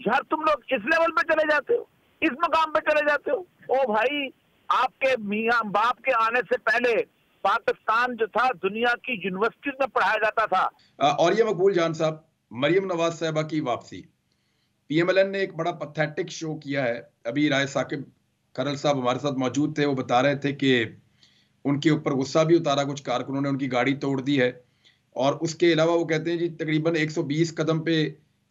यार तुम लोग इस लेवल पे चले जाते हो, इस मकाम पे चले जाते हो। ओ भाई, आपके मियाँ बाप के आने से पहले पाकिस्तान जो था दुनिया की यूनिवर्सिटीज में पढ़ाया जाता था। और ये मकबूल जान साहब, मरियम नवाज साहिबा की वापसी, पीएमएलएन ने एक बड़ा पैथेटिक शो किया है। अभी राय साकिब खरल साहब हमारे साथ मौजूद थे, वो बता रहे थे कि उनके ऊपर गुस्सा भी उतारा कुछ कारकुनों ने, उनकी गाड़ी तोड़ दी है। और उसके अलावा वो कहते हैं जी तकरीबन 120 कदम पे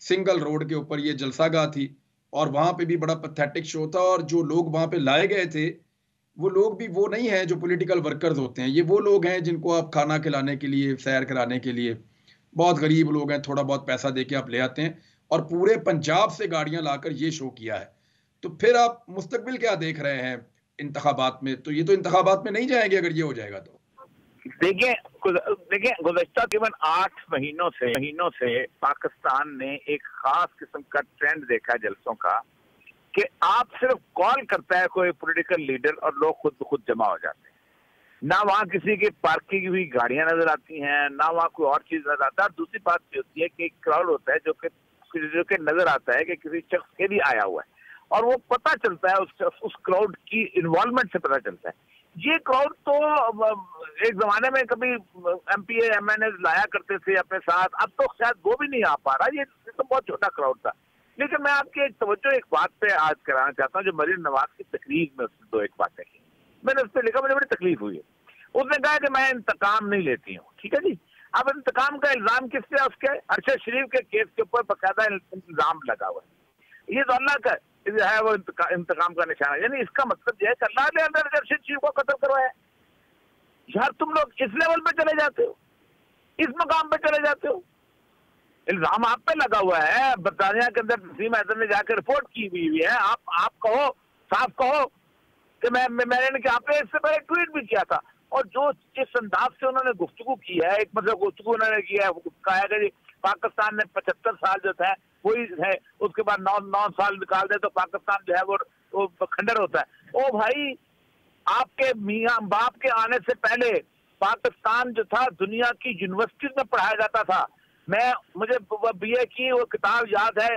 सिंगल रोड के ऊपर ये जलसागाह थी और वहां पे भी बड़ा पैथेटिक शो था। और जो लोग वहां पे लाए गए थे वो लोग भी वो नहीं है जो पॉलिटिकल वर्कर्स होते हैं, ये वो लोग हैं जिनको आप खाना खिलाने के लिए, सैर कराने के लिए, बहुत गरीब लोग हैं, थोड़ा बहुत पैसा देके आप ले आते हैं और पूरे पंजाब से गाड़ियां लाकर ये शो किया है। तो फिर आप मुस्तकबिल क्या देख रहे हैं इंतखाबात में? तो ये तो इंतखाबात में नहीं जाएंगे अगर ये हो जाएगा तो। देखिए गुज़श्ता तकरीबन 8 महीनों से पाकिस्तान ने एक खास किस्म का ट्रेंड देखा है जलसों का, कि आप सिर्फ कॉल करता है कोई पॉलिटिकल लीडर और लोग खुद ब खुद जमा हो जाते हैं। ना वहाँ किसी की पार्किंग की हुई गाड़ियां नजर आती हैं, ना वहाँ कोई और चीज नजर आता है। और दूसरी बात ये होती है कि एक क्राउड होता है जो कि नजर आता है कि किसी शख्स के लिए आया हुआ है, और वो पता चलता है उस क्राउड की इन्वॉल्वमेंट से पता चलता है। ये क्राउड तो एक जमाने में कभी एमपीए एमएनए लाया करते थे अपने साथ, अब तो शायद वो भी नहीं आ पा रहा। ये तो बहुत छोटा क्राउड था। लेकिन मैं आपकी एक बात पे आज कराना चाहता हूँ, जो मरियम नवाज की तकरीर में उसने 2 एक बातें की, मैंने उस पर लिखा, मुझे बड़ी तकलीफ हुई है। उसने कहा कि मैं इंतकाम नहीं लेती हूँ। ठीक है जी, अब इंतकाम का इल्जाम किससे है? उसके अरशद शरीफ के केस के ऊपर बाकायदा इल्जाम लगा हुआ है। ये तो अल्लाह का जो है वो इंतकाम का निशाना, यानी इसका मतलब यह है कि अल्लाह ने अंदर अरशद शरीफ को कत्ल करवाया। यार तुम लोग इस लेवल पे चले जाते हो, इस मकाम पे चले जाते हो। इल्जाम आप पे लगा हुआ है, बरतानिया के अंदर नसीम हैदर ने जाकर रिपोर्ट की हुई है। आप कहो, साफ कहो कि मैंने आपने इससे पहले ट्वीट भी किया था। और जो जिस अंदाज से उन्होंने गुफ्तगू की है, एक मतलब गुफ्तगू उन्होंने किया है, कहा है कि पाकिस्तान ने 75 साल जो था वही है, उसके बाद 9 साल निकाल दे तो पाकिस्तान जो है वो खंडर होता है। ओ भाई, आपके मियाँ बाप के आने से पहले पाकिस्तान जो था दुनिया की यूनिवर्सिटीज में पढ़ाया जाता था। मुझे बीए की वो किताब याद है,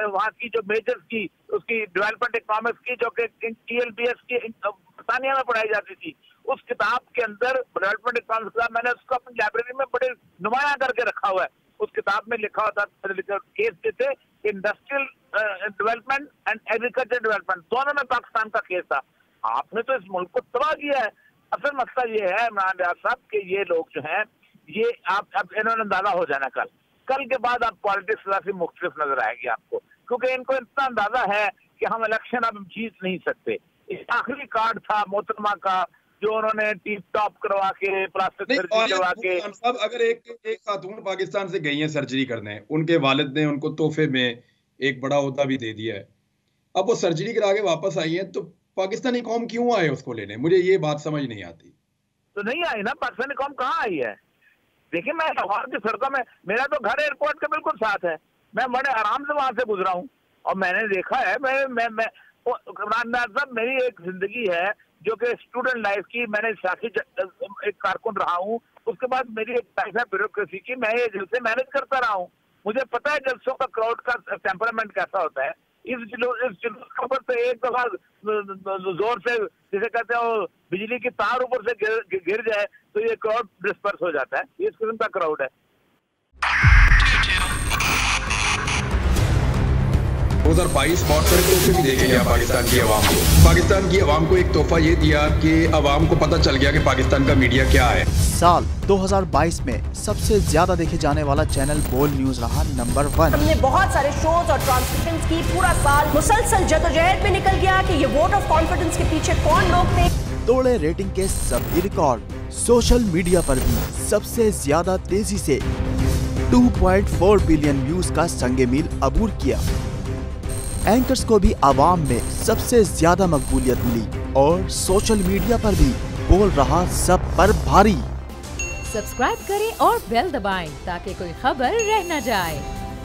वहाँ की जो मेजर्स की, उसकी डेवलपमेंट इकोनॉमिक्स की, जो कि टीएलबीएस की बरतानिया में पढ़ाई जाती थी। उस किताब के अंदर डेवलपमेंट इकोनॉमिक्स, मैंने उसको अपनी लाइब्रेरी में बड़े नुमाया करके रखा हुआ है। उस किताब में लिखा होता केस थे industrial development and agriculture development, दोनों में पाकिस्तान का केस था। आपने तो इस मुल्क को तबाह किया है। असल मसला ये है इमरान रियाज साहब कि ये लोग जो हैं, ये अब इन्होंने अंदाजा हो जाना कल के बाद आप पॉलिटिक्स काफी मुख्तलिफ नजर आएगी आपको, क्योंकि इनको इतना अंदाजा है कि हम इलेक्शन अब जीत नहीं सकते। आखिरी कार्ड था मोहतरमा का, जो उन्होंने टीप टॉप करवा के, प्लास्टिक सर्जरी करवा के। साहब, अगर एक खातून पाकिस्तान से गई है सर्जरी करने, उनके वालिद ने उनको तोहफे में एक बड़ा ओहदा भी दे दिया है, अब वो सर्जरी करा के वापस आई है, तो पाकिस्तानी कौम क्यों आए उसको लेने? मुझे ये बात समझ नहीं आती। तो नहीं आई ना, पाकिस्तानी कौम कहाँ आई है? देखिए, मैं लाहौर की सड़कों में, मेरा तो घर एयरपोर्ट के बिल्कुल साथ है, मैं बड़े आराम से वहां से गुजरा हूँ और मैंने देखा है। मेरी एक जिंदगी है जो कि स्टूडेंट लाइफ की, मैंने सियासी एक कारकुन रहा हूँ, उसके बाद मेरी एक लाइफ है ब्यूरोक्रेसी की, मैं ये जलसे मैनेज करता रहा हूँ। मुझे पता है जलसों का क्राउड का टेम्परामेंट कैसा होता है। इस जुलूस के ऊपर से एक दफा जोर से, जिसे कहते हैं वो बिजली की तार ऊपर से गिर जाए तो ये क्राउड डिस्पर्स हो जाता है। इस किस्म का क्राउड है। 2022 बॉर्डर के ऊपर भी देखे गया पाकिस्तान की आवाम को। पाकिस्तान की आवाम को एक तोहफा ये दिया कि आवाम को पता चल गया कि पाकिस्तान का मीडिया क्या है। साल 2022 में सबसे ज्यादा देखे जाने वाला चैनल बोल न्यूज रहा नंबर 1। हमने बहुत सारे शोज और ट्रांसमिशंस की, पूरा साल मुसलसल जदोजहद में निकल गया कि ये वोट ऑफ कॉन्फिडेंस के पीछे कौन लोग थे। तोड़े रेटिंग के सभी रिकॉर्ड। सोशल मीडिया पर भी सबसे ज्यादा तेजी से 2.4 बिलियन व्यूज का संगे मील अबूर किया। एंकर्स को भी आवाम में सबसे ज्यादा मकबूलियत मिली और सोशल मीडिया पर भी बोल रहा सब पर भारी। सब्सक्राइब करें और बेल दबाएं ताकि कोई खबर रह न जाए।